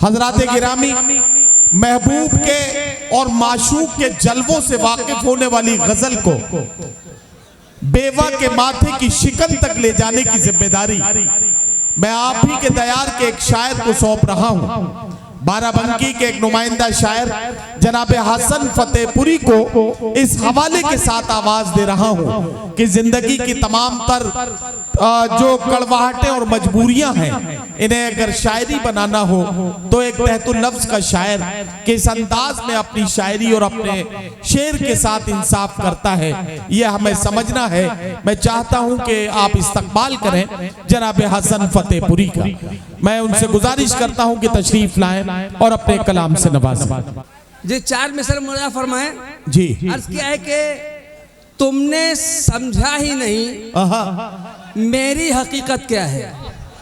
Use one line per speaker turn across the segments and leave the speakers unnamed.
हजरात गिरामी, महबूब के और माशूक के जलवों से वाकिफ होने वाली गजल को बेवा के माथे की शिकन तक ले जाने की जिम्मेदारी मैं आप ही के दयार के एक शायर को सौंप रहा हूं। बाराबंकी के एक नुमाइंदा शायर जनाब हसन फतेहपुरी को इस हवाले के साथ आवाज दे रहा हूं कि जिंदगी की तमाम तर जो कड़वाहटें और मजबूरियां हैं, इन्हें अगर शायरी बनाना हो तो एक तहतुल लफ्ज का शायर किस अंदाज में अपनी शायरी और अपने शेर के साथ इंसाफ करता है, यह हमें समझना है। मैं चाहता हूं कि आप इस्तकबाल करें जनाब हसन फतेहपुरी का। मैं उनसे गुजारिश करता हूं कि तशरीफ लाएं और अपने कलाम से नवाजें।
जी, 4 मिसर मुराद फरमाएं।
जी,
अर्ज किया है कि तुमने समझा ही नहीं मेरी हकीकत क्या है।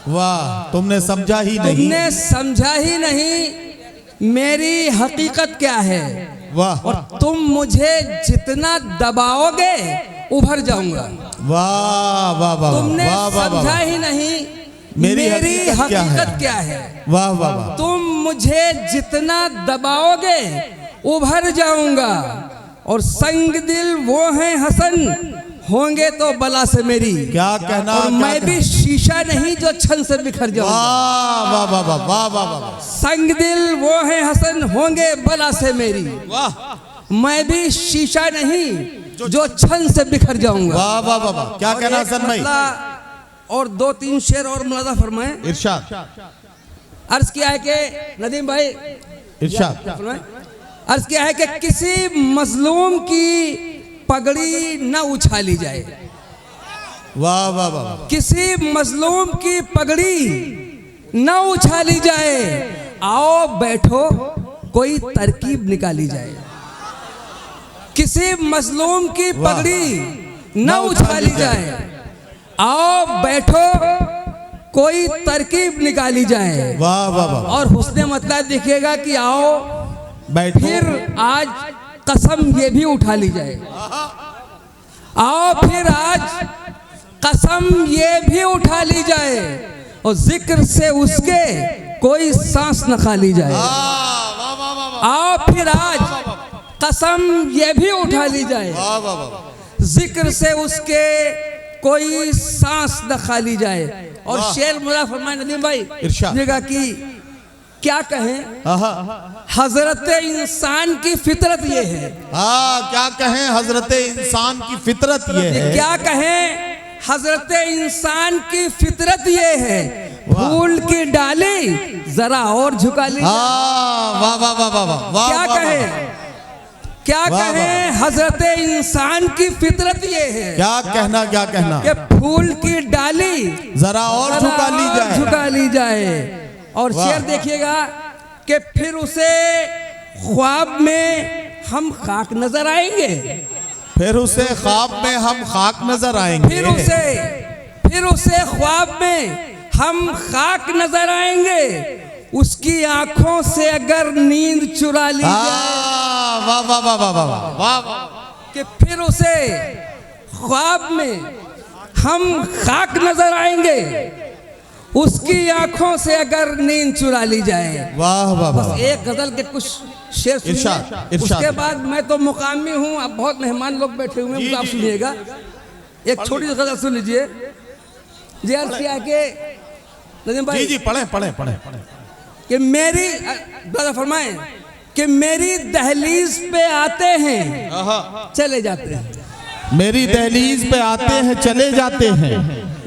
वाह, तुमने समझा ही नहीं,
तुमने समझा ही नहीं मेरी हकीकत क्या है।
वाह,
और तुम मुझे जितना दबाओगे उभर जाऊंगा।
वाह वाह वाह,
तुमने समझा ही नहीं मेरी हकीकत क्या है।
वाह वाह वाह,
तुम मुझे जितना दबाओगे उभर जाऊंगा। और संग दिल वो हैं हसन, होंगे तो बला से मेरी।
क्या कहना,
और मैं भी शीशा नहीं जो छन से बिखर जाऊंगा।
वाह वाह वाह वाह वाह वाह वाह,
संग दिल वो हैं हसन, होंगे बला से मेरी।
वाह,
मैं भी शीशा नहीं जो छन से बिखर जाऊंगा।
वाह वाह वाह वाह, क्या कहना हसन भाई।
और 2-3 शेर और मुलाजा फरमाएं।
इरशाद।
अर्ज किया है कि नदीम भाई,
इरशाद।
अर्ज किया है कि किसी मजलूम की पगड़ी न उछाली जाए।
वाह वाह वाह,
किसी मजलूम की पगड़ी न उछाली जाए। आओ बैठो कोई तरकीब निकाली जाए। किसी मजलूम की पगड़ी न उछाली जाए। आओ बैठो कोई तरकीब निकाली जाए।
वाह वाह वाह,
और हुस्ने मतलब देखिएगा कि आओ
बैठो,
फिर आज कसम ये भी उठा ली जाए। आओ फिर आज कसम ये भी उठा ली जाए। और जिक्र से उसके कोई सांस न खाली जाए। आओ फिर आज कसम ये भी उठा ली जाए। जिक्र से उसके कोई सांस न खाली जाए। और शेर मुरा फरमाए नदीम भाई, जगह की क्या कहें, हजरत इंसान की फितरत ये है।
क्या कहें, हजरत इंसान की फितरत ये है।
क्या कहें, हजरत इंसान की फितरत ये है। फूल की डाली जरा और झुका ली।
वाह वाह वाह वाह वाह,
क्या कहें, क्या कहें, हजरत इंसान की फितरत ये है।
क्या कहना, क्या कहना,
कि फूल की डाली
जरा और झुका ली जाए,
झुका ली जाए। और शेर देखिएगा कि फिर उसे ख्वाब में हम खाक नजर आएंगे।
फिर उसे ख्वाब में हम खाक नजर आएंगे।
फिर उसे ख्वाब में हम खाक नजर आएंगे। उसकी आंखों से अगर नींद चुरा ली जाए।
वाह वाह वाह वाह वाह वाह,
कि फिर उसे ख्वाब में हम खाक नजर आएंगे। उसकी आंखों से अगर नींद चुरा ली जाए।
वाह वाह वाह,
एक गजल के कुछ शेर सुनिए। उसके बाद मैं तो मुकामी हूँ, अब बहुत मेहमान लोग बैठे हुए हैं, आप सुनिएगा। एक छोटी सी गजल सुन लीजिए। जी, अर्ज किया के नदीम भाई,
जी पढ़े पढ़े पढ़े
कि मेरी फरमाएं कि मेरी दहलीज पे आते हैं चले जाते हैं।
मेरी दहलीज पे आते हैं चले जाते हैं।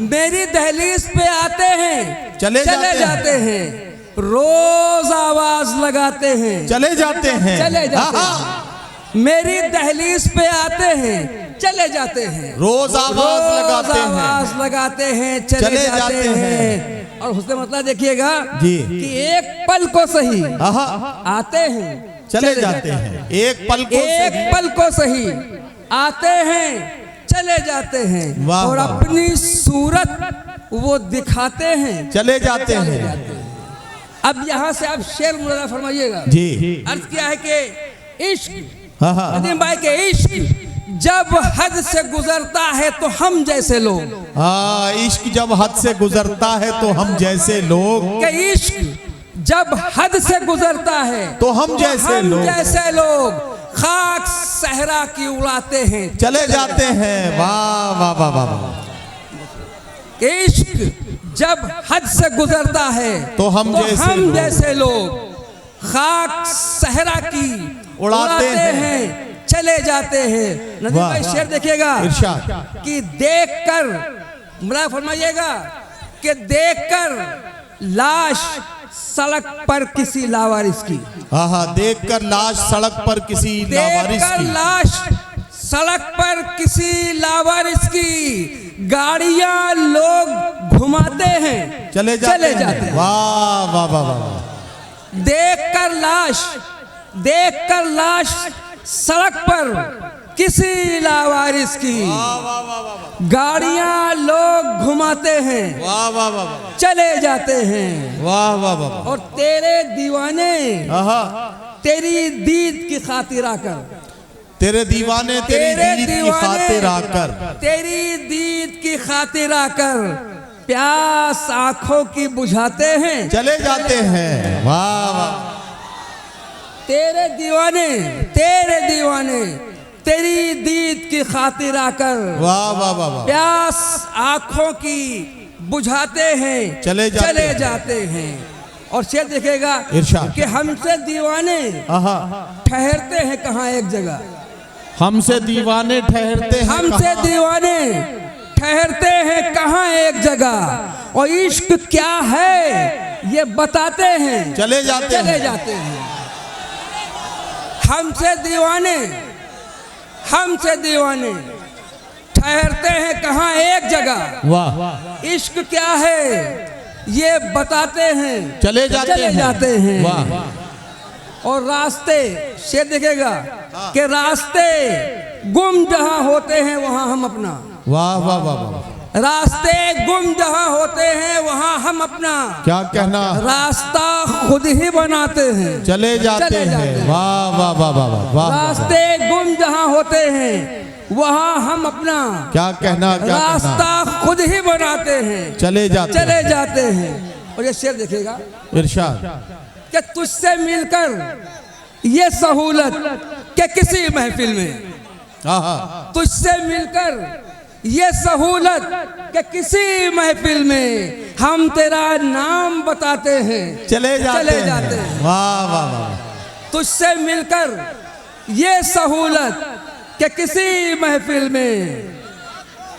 मेरी दहलीज पे आते हैं
चले
जाते हैं। रोज आवाज लगाते हैं
चले जाते हैं,
चले जाते हैं। मेरी दहलीज पे आते हैं चले जाते हैं।
रोज आवाज
लगाते हैं चले जाते हैं। और उसने मतलब देखिएगा
जी
कि एक पल को सही आते हैं
चले जाते हैं। एक पल को सही
आते हैं चले जाते हैं। और
वाह,
अपनी सूरत वो दिखाते हैं
चले जाते हैं।
अब यहाँ से आप शेर मुरादा फरमाइएगा।
जी,
अर्ज किया है कि इश्क, नदीम भाई के इश्क जब हद से गुजरता है तो हम जैसे लोग।
इश्क जब हद से गुजरता है तो हम जैसे लोग।
के इश्क जब हद से गुजरता है
तो हम जैसे लोग
खाक सहरा की उड़ाते हैं,
चले जाते हैं। वाह वाह वाह वाह वाह।
इश्क जब हद से गुजरता है
तो हम
जैसे लोग खाक सहरा की उड़ाते हैं, चले जाते हैं। नदीम भाई शेर देखिएगा कि देखकर, मुराद फरमाइएगा कि देखकर लाश सड़क पर किसी लावारिस की,
देखकर लाश सड़क पर किसी लावारिस की,
लाश सड़क पर किसी लावारिस की गाड़ियां लोग घुमाते हैं,
चले जाते हैं। वाह वाह वाह वाह। देखकर लाश सड़क पर किसी लावारिस की गाड़ियां लोग घुमाते हैं, वाह वाह वाह,
चले जाते हैं।
वाह वाह वाह।
और तेरे दीवाने तेरी दीद की खातिर आकर,
तेरे दीवाने तेरी दीद की खातिर आकर,
तेरी दीद की खातिर आकर प्यास आंखों की बुझाते हैं,
चले जाते हैं। वाह वाह।
तेरे दीवाने तेरी दीद की खातिर आकर,
वाह वाह वाह,
प्यास आंखों की बुझाते हैं, चले जाते हैं। और शेर देखेगा कि हमसे दीवाने ठहरते हैं कहाँ एक जगह,
हमसे दीवाने ठहरते हैं,
हमसे दीवाने ठहरते हैं कहाँ एक जगह। और इश्क क्या है ये बताते हैं,
चले जाते
हैं। हमसे दीवाने ठहरते हैं कहाँ एक जगह।
वाह।
इश्क क्या है ये बताते हैं,
चले जाते हैं।
वाह। और रास्ते, शेर देखेगा कि रास्ते गुम जहां होते हैं वहां हम अपना,
वाह वाह वाह।
रास्ते गुम जहां होते हैं वहां हम अपना,
क्या कहना, रास्ता
खुद ही बनाते हैं,
चले जाते हैं। वाह वाह वाह वाह वाह।
रास्ते गुम जहां होते हैं वहां हम अपना,
क्या कहना,
रास्ता खुद ही बनाते हैं, चले जाते हैं। और ये शेर देखेगा
इरशाद
कि तुझसे मिलकर ये सहूलत के किसी महफिल में, तुझसे मिलकर ये सहूलत के किसी महफिल में हम तेरा नाम बताते हैं, चले जाते हैं।
वाह वाह वाह।
तुझसे मिलकर ये सहूलत के किसी महफिल में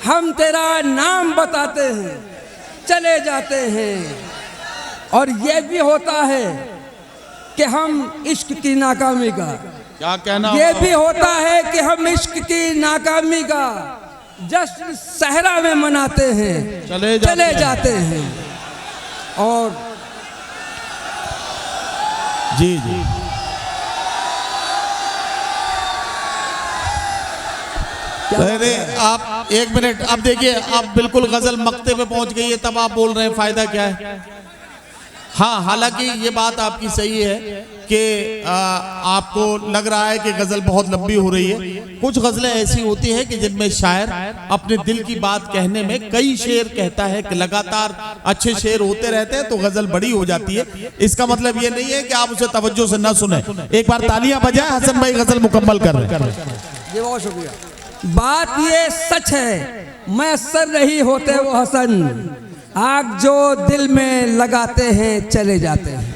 हम तेरा नाम बताते हैं, चले जाते हैं। और ये भी होता है कि हम इश्क की नाकामी का,
क्या कहना,
ये भी होता है कि हम इश्क की नाकामी का जश्न सहरा में मनाते हैं, चले जाते हैं। और
जी अरे आप एक मिनट, अब देखिए आप बिल्कुल गजल मक्ते पे पहुंच गई है, तब आप बोल रहे हैं फायदा क्या है। हाँ, हालांकि ये बात आपकी सही है कि आपको लग रहा है कि गजल बहुत लंबी हो रही है। कुछ गजलें ऐसी होती हैं कि जिनमें शायर अपने दिल की बात कहने में कई शेर कहता है कि लगातार अच्छे शेर होते रहते हैं तो गजल बड़ी हो जाती है। इसका मतलब ये नहीं है कि आप उसे तवज्जो से न सुने। एक बार तालियां बजाएं, हसन भाई गजल मुकम्मल कर रहे हैं।
जी बहुत शुक्रिया। बात ये सच है मैसर नहीं होते वो हसन, आग जो दिल में लगाते हैं चले जाते हैं।